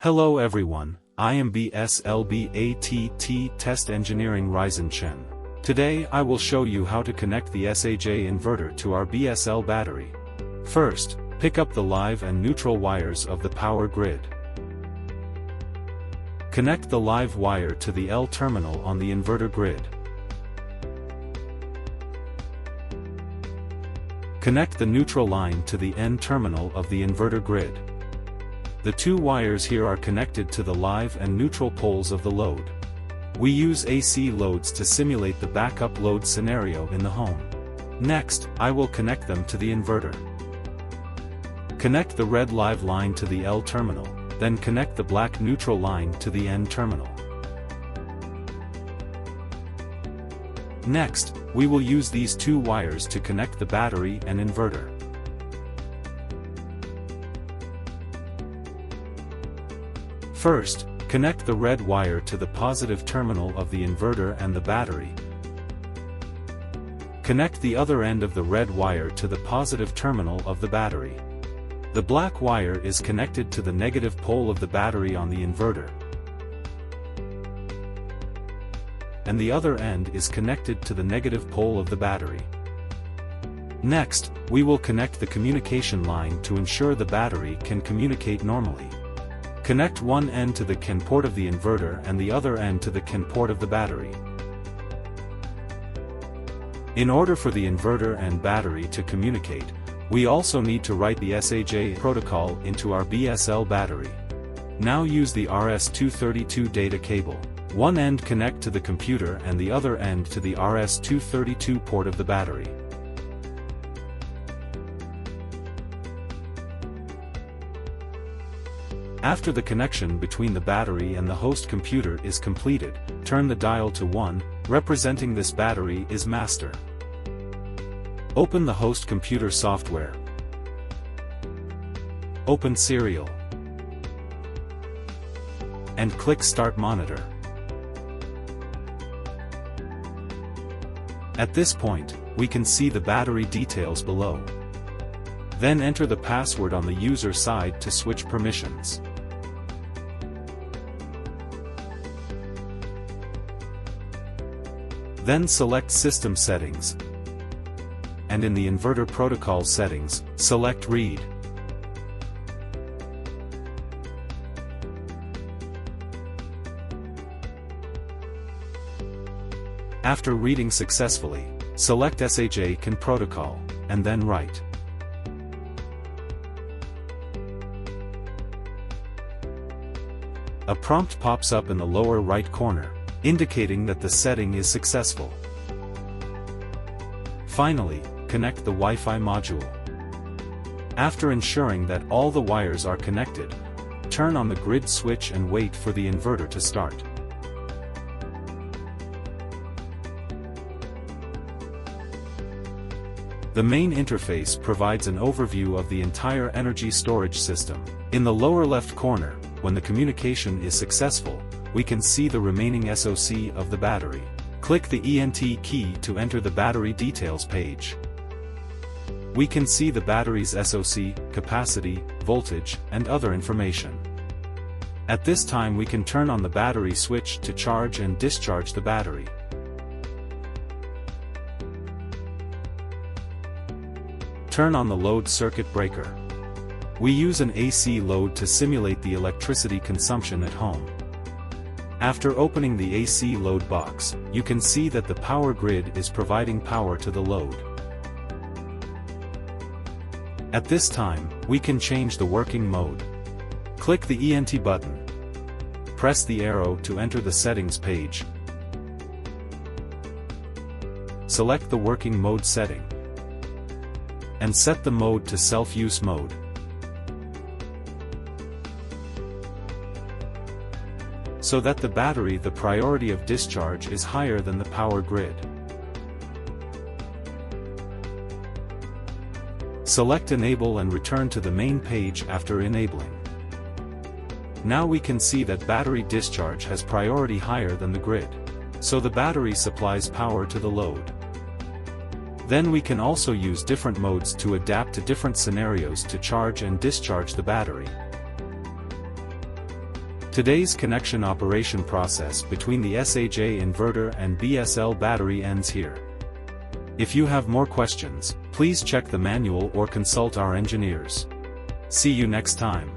Hello everyone, I am BSLBATT Test Engineering Ryzen Chen. Today I will show you how to connect the SAJ inverter to our BSL battery. First, pick up the live and neutral wires of the power grid. Connect the live wire to the L terminal on the inverter grid. Connect the neutral line to the N terminal of the inverter grid. The two wires here are connected to the live and neutral poles of the load. We use AC loads to simulate the backup load scenario in the home. Next, I will connect them to the inverter. Connect the red live line to the L terminal, then connect the black neutral line to the N terminal. Next, we will use these two wires to connect the battery and inverter. First, connect the red wire to the positive terminal of the inverter and the battery. Connect the other end of the red wire to the positive terminal of the battery. The black wire is connected to the negative pole of the battery on the inverter, and the other end is connected to the negative pole of the battery. Next, we will connect the communication line to ensure the battery can communicate normally. Connect one end to the CAN port of the inverter and the other end to the CAN port of the battery. In order for the inverter and battery to communicate, we also need to write the SAJ protocol into our BSL battery. Now use the RS-232 data cable. One end connect to the computer and the other end to the RS-232 port of the battery. After the connection between the battery and the host computer is completed, turn the dial to 1, representing this battery is master. Open the host computer software. Open serial. And click Start Monitor. At this point, we can see the battery details below. Then enter the password on the user side to switch permissions. Then select System Settings, and in the Inverter Protocol Settings, select Read. After reading successfully, select SAJ CAN Protocol, and then write. A prompt pops up in the lower right corner, indicating that the setting is successful. Finally, connect the Wi-Fi module. After ensuring that all the wires are connected, turn on the grid switch and wait for the inverter to start. The main interface provides an overview of the entire energy storage system. In the lower left corner, when the communication is successful, we can see the remaining SOC of the battery. Click the ENT key to enter the battery details page. We can see the battery's SOC, capacity, voltage, and other information. At this time we can turn on the battery switch to charge and discharge the battery. Turn on the load circuit breaker. We use an AC load to simulate the electricity consumption at home. After opening the AC load box, you can see that the power grid is providing power to the load. At this time, we can change the working mode. Click the ENT button. Press the arrow to enter the settings page. Select the working mode setting, and set the mode to self-use mode. So that the battery, the priority of discharge is higher than the power grid. Select Enable and return to the main page after enabling. Now we can see that battery discharge has priority higher than the grid. So the battery supplies power to the load. Then we can also use different modes to adapt to different scenarios to charge and discharge the battery. Today's connection operation process between the SAJ inverter and BSL battery ends here. If you have more questions, please check the manual or consult our engineers. See you next time.